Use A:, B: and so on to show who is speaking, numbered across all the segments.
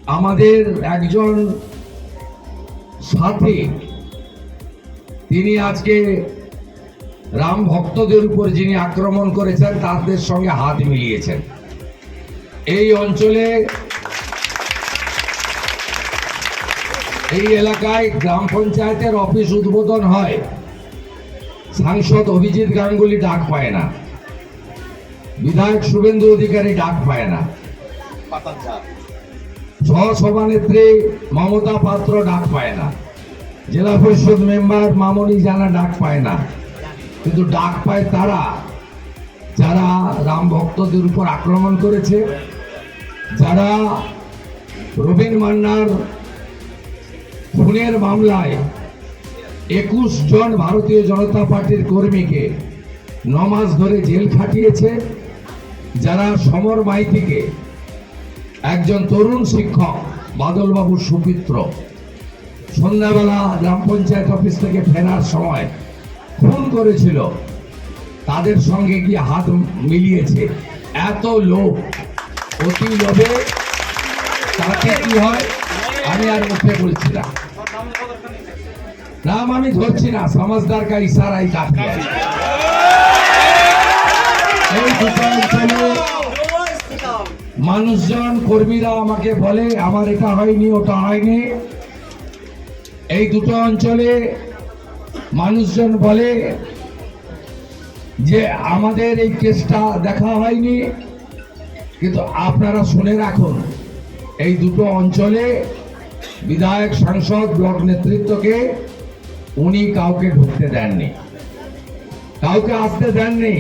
A: আমাদের একজন সাথী, তিনি আজকে রাম ভক্তদের উপর যিনি আক্রমণ করেছেন তাদের সঙ্গে হাত মিলিয়েছেন। এই অঞ্চলে, এই এলাকায় গ্রাম পঞ্চায়েতের অফিস উদ্বোধন হয়, সাংসদ অভিজিৎ গাঙ্গুলি ডাক পায় না, বিধায়ক শুভেন্দু অধিকারী ডাক পায় না, সহসভানেত্রী মমতা পাত্র ডাক পায় না, জেলা পরিষদ মেম্বার মামনি জানা ডাক পায় না। কিন্তু ডাক পায় তারা যারা রাম ভক্তদের উপর আক্রমণ করেছে, যারা রবীন মান্নার খুনের মামলায় 21 জন ভারতীয় জনতা পার্টির কর্মীকে 9 মাস ধরে জেল খাটিয়েছে, যারা সমর মাইতিকে, একজন তরুণ শিক্ষক বাদলবাবুর সুপুত্র, সন্ধ্যাবেলা গ্রাম পঞ্চায়েত অফিস থেকে ফেরার সময় খুন করেছিল, তাদের সঙ্গে গিয়ে হাত মিলিয়েছে। এত লোভ, অতি লোভে তাকে কি হয় আমি আর মুখে বলছি না, নাম আমি ধরছি না, সমাজদার কা ইশারাই কাফি আছে। এই দুটো অঞ্চলে মানুষজন, কর্মীরা আমাকে বলে আমার এটা হয়নি, ওটা হয়নি। এই দুটো অঞ্চলে মানুষজন বলে যে আমাদের এই কেসটা দেখা হয়নি। কিন্তু আপনারা শুনে রাখুন, এই দুটো অঞ্চলে বিধায়ক, সাংসদ, ব্লক নেতৃত্বকে উনি কাউকে ঢুকতে দেননি, কাউকে আসতে দেননি।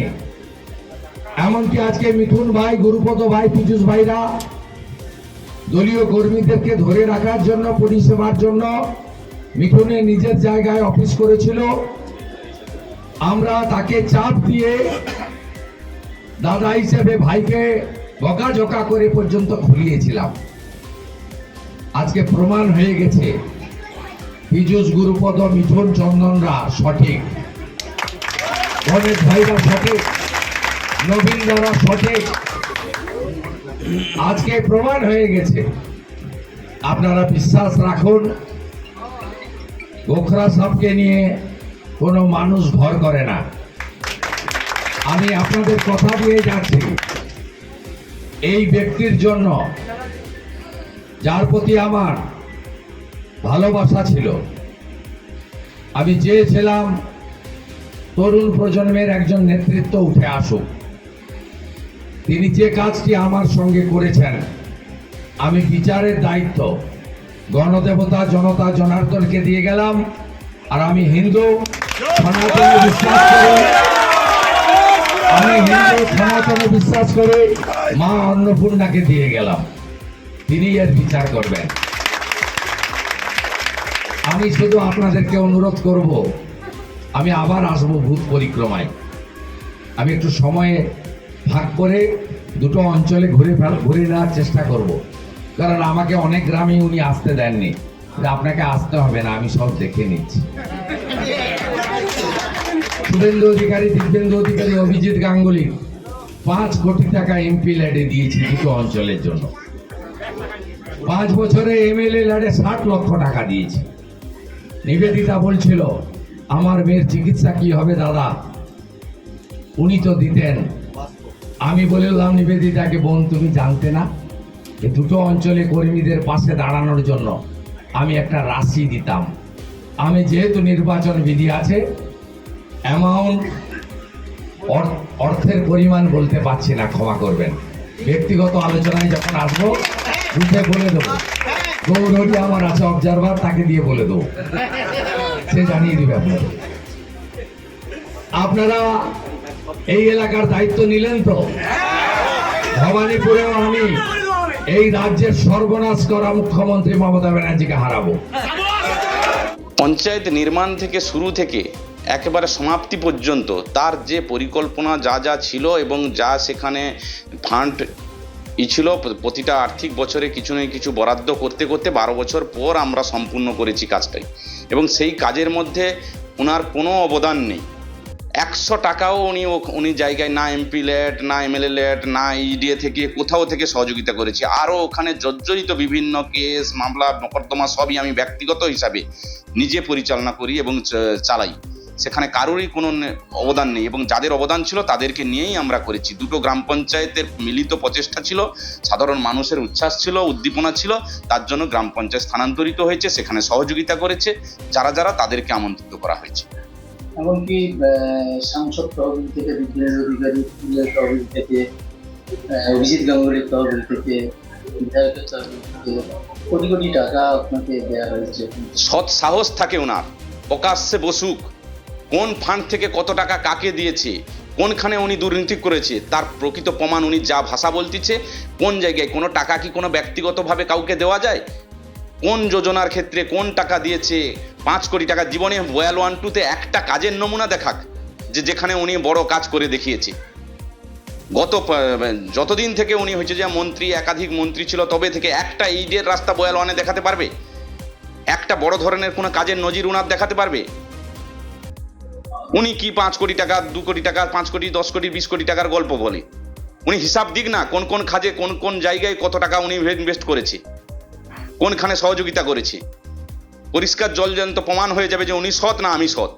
A: এমনকি আজকে মিঠুন ভাই, গুরুপদ ভাই, পীযুষ ভাইরা দলীয় কর্মীদেরকে ধরে রাখার জন্য, পরিষেবার জন্য মিঠুনে নিজের জায়গায় অফিস করেছিল। আমরা তাকে চাপ দিয়ে দাদা হিসেবে ভাইকে বকাঝকা করে পর্যন্ত খুলিয়েছিলাম। আজকে প্রমাণ হয়ে গেছে পীযুষ, গুরুপদ, মিঠুন, চন্দনরা সঠিক, গণেশ ভাইরা সঠিক, নবীন দ্বারা সঠিক। আজকে প্রমাণ হয়ে গেছে। আপনারা বিশ্বাস রাখুন, গোখরা সাহকে নিয়ে কোনো মানুষ ভর করে না। আমি আপনাদের কথা দিয়ে যাচ্ছি, এই ব্যক্তির জন্য যার প্রতি আমার ভালোবাসা ছিল, আমি চেয়েছিলাম তরুণ প্রজন্মের একজন নেতৃত্ব উঠে আসুক। তিনি যে কাজটি আমার সঙ্গে করেছেন, আমি বিচারের দায়িত্ব গণদেবতা জনতা জনার্দনকে দিয়ে গেলাম। আর আমি হিন্দু সনাতনে বিশ্বাস করি, মা অন্নপূর্ণাকে দিয়ে গেলাম, তিনি এর বিচার করবেন। আমি শুধু আপনাদেরকে অনুরোধ করব, আমি আবার আসবো ভূত পরিক্রমায়। আমি একটু সময়ে ভাগ করে দুটো অঞ্চলে ঘুরে নেওয়ার চেষ্টা করব, কারণ আমাকে অনেক গ্রামে উনি আসতে দেননি। আপনাকে আসতে হবে না, আমি সব দেখে নিচ্ছি। শুভেন্দু অধিকারী, দিব্যেন্দু অধিকারী, অভিজিৎ গাঙ্গুলি 5 কোটি টাকা এমপি ল্যাডে দিয়েছি দুটো অঞ্চলের জন্য। 5 বছরে এমএলএ ল্যাডে 60 লক্ষ টাকা দিয়েছি। নিবেদিতা বলছিল আমার মেয়ের চিকিৎসা কি হবে দাদা, উনি তো দিতেন। আমি বললাম নিবেদিতাকে, বোন তুমি জানতে না, এই দুটো অঞ্চলে কর্মীদের পাশে দাঁড়ানোর জন্য আমি একটা রাশি দিতাম। আমি যেহেতু নির্বাচন বিধি আছে, অ্যামাউন্ট অর্থের পরিমাণ বলতে পারছি না, ক্ষমা করবেন। ব্যক্তিগত আলোচনায় যখন আসবো বুঝে বলে দেবো। গৌরবী আমার আছে অবজারভার, তাকে দিয়ে বলে দেবো, সে জানিয়ে দিবে আপনাদের। আপনারা এই এলাকার দায়িত্ব নিলেন তো? ভবানীপুরেও আমি এই রাজ্যের সর্বনাশ করা মুখ্যমন্ত্রী মমতা ব্যানার্জিকে হারাবো।
B: পঞ্চায়েত নির্মাণ থেকে শুরু থেকে একেবারে সমাপ্তি পর্যন্ত তার যে পরিকল্পনা যা যা ছিল এবং যা সেখানে ফান্ড ছিল, প্রতিটা আর্থিক বছরে কিছু না কিছু বরাদ্দ করতে করতে 12 বছর পর আমরা সম্পূর্ণ করেছি কাজটাই। এবং সেই কাজের মধ্যে ওনার কোনো অবদান নেই। 100 টাকাও উনি জায়গায় না এমপি লেট, না এমএলএ লেট, না ইডিএ থেকে কোথাও থেকে সহযোগিতা করেছি। আরও ওখানে জর্জরিত বিভিন্ন কেস মামলা মোকদ্দমা সবই আমি ব্যক্তিগত হিসাবে নিজে পরিচালনা করি এবং চালাই। সেখানে কারোরই কোনো অবদান নেই, এবং যাদের অবদান ছিল তাদেরকে নিয়েই আমরা করেছি। দুটো গ্রাম পঞ্চায়েতের মিলিত প্রচেষ্টা ছিল, সাধারণ মানুষের উচ্ছ্বাস ছিল, উদ্দীপনা ছিল, তার জন্য গ্রাম পঞ্চায়েত স্থানান্তরিত হয়েছে, সেখানে সহযোগিতা করেছে যারা তাদেরকে আমন্ত্রিত করা হয়েছে।
C: এমনকি সাংসদ তহবিল থেকে, বিপ্লব অধিকারী তহবিল থেকে, অভিজিৎ গাঙ্গুলির তহবিল থেকে, বিধায়কের তহবিল থেকে কোটি কোটি টাকা আপনাকে দেওয়া হয়েছে।
B: সৎ সাহস থাকে ওনার, প্রকাশ্যে বসুক, কোন ফান্ড থেকে কত টাকা কাকে দিয়েছে, কোনখানে উনি দুর্নীতি করেছে তার প্রকৃত প্রমাণ উনি যা ভাষা বলতেছে। কোন জায়গায় কোনো টাকা কি কোনো ব্যক্তিগতভাবে কাউকে দেওয়া যায়? কোন যোজনার ক্ষেত্রে কোন টাকা দিয়েছে? 5 কোটি টাকা জীবনে বয়াল 1-2-তে একটা কাজের নমুনা দেখাক যেখানে উনি বড় কাজ করে দেখিয়েছে। যতদিন থেকে উনি হয়েছে যে মন্ত্রী, একাধিক মন্ত্রী ছিল, তবে থেকে একটা ইডের রাস্তা বয়াল 1-এ দেখাতে পারবে? একটা বড় ধরনের কোনো কাজের নজির উনার দেখাতে পারবে? উনি কি 5 কোটি টাকা, 2 কোটি টাকা, 5 কোটি, 10 কোটি, 20 কোটি টাকার গল্প বলে? উনি হিসাব দিক না, কোন কোন কাজে কোন জায়গায় কত টাকা উনি ইনভেস্ট করেছে, কোনখানে সহযোগিতা করেছে। পরিষ্কার জলজন্ত প্রমাণ হয়ে যাবে যে উনি সৎ না আমি সৎ।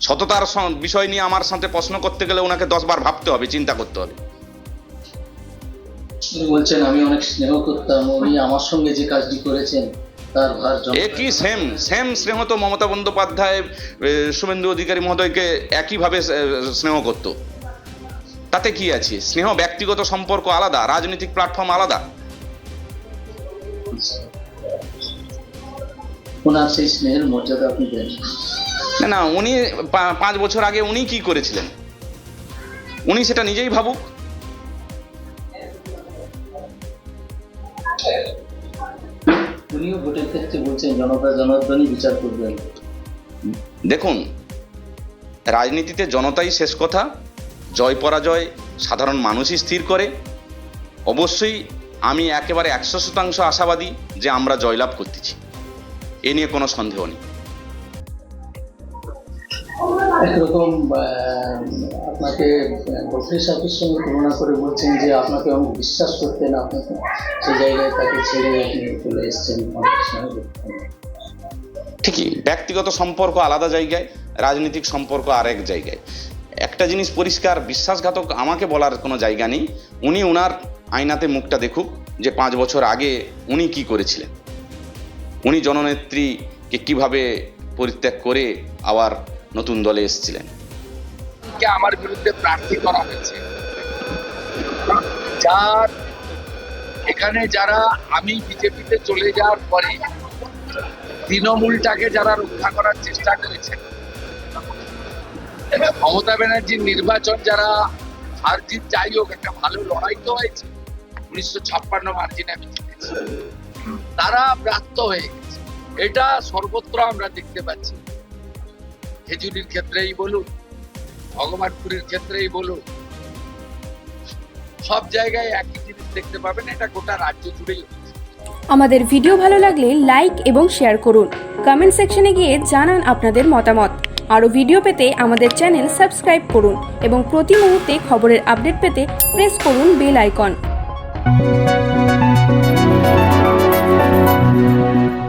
B: সততার বিষয় নিয়ে আমার সাথে প্রশ্ন করতে গেলে ওনাকে 10 বার ভাবতে হবে, চিন্তা করতে হবে।
C: উনি বলছেন আমি অনেক স্নেহ করতাম, উনি আমার সঙ্গে যে কাজটি করেছেন তার ভার
B: একই সেম স্নেহ তো মমতা বন্দ্যোপাধ্যায় শুভেন্দু অধিকারী মহোদয়কে একইভাবে স্নেহ করত। তাতে কি আছে? স্নেহ ব্যক্তিগত সম্পর্ক আলাদা, রাজনৈতিক প্ল্যাটফর্ম আলাদা।
C: ওনার সেই স্নেহের মর্যাদা আপনি দেন
B: না, উনি 5 বছর আগে উনি কি করেছিলেন উনি সেটা নিজেই ভাবুক।
C: উনিও ভোটের ক্ষেত্রে বলছেন জনতা জনার্দনই বিচার করবেন।
B: দেখুন, রাজনীতিতে জনতাই শেষ কথা, জয় পরাজয় সাধারণ মানুষই স্থির করে। অবশ্যই আমি একেবারে 100% আশাবাদী যে আমরা জয়লাভ করতেছি, এ নিয়ে কোনো সন্দেহ নেই।
C: একরকম আপনাকে বত্রিশ সাহেবের সঙ্গে তুলনা করে বলছেন যে আপনাকে অনেক বিশ্বাস করতেন, আপনাকে সেই জায়গায় তাকে ছেড়ে আপনি চলে এসছেন।
B: ঠিকই, ব্যক্তিগত সম্পর্ক আলাদা জায়গায়, রাজনৈতিক সম্পর্ক আরেক জায়গায়। একটা জিনিস পরিষ্কার, বিশ্বাসঘাতক আমাকে বলার কোনো জায়গা নেই। উনি ওনার আয়নাতে মুখটা দেখুক যে 5 বছর আগে উনি কি করেছিলেন, উনি জননেত্রীকে কিভাবে পরিত্যাগ করে আবার নতুন দলে এসেছিলেন।
D: আমার বিরুদ্ধে প্রার্থী করা হয়েছে, যার এখানে যারা আমি বিজেপিতে চলে যাওয়ার পরে তৃণমূলটাকে যারা রক্ষা করার চেষ্টা করেছেন, মমতা ব্যানার্জির নির্বাচন যারা হার জিত যাই হোক একটা ভালো লড়াই তো হয়েছে, 1956 মার্জিনে আমি জিতেছি, তারা ব্রাত্য হয়ে গেছে। এটা সর্বত্র আমরা দেখতে পাচ্ছি। খেজুরির ক্ষেত্রেই বলুন, ভগবানপুরের ক্ষেত্রেই বলুন, সব জায়গায় একই জিনিস দেখতে পাবেন। এটা গোটা রাজ্য জুড়েই হচ্ছে।
E: আমাদের ভিডিও ভালো লাগলে লাইক এবং শেয়ার করুন। কমেন্ট সেকশনে গিয়ে জানান আপনাদের মতামত। আরও ভিডিও পেতে আমাদের চ্যানেল সাবস্ক্রাইব করুন এবং প্রতি মুহূর্তে খবরের আপডেট পেতে প্রেস করুন বেল আইকন।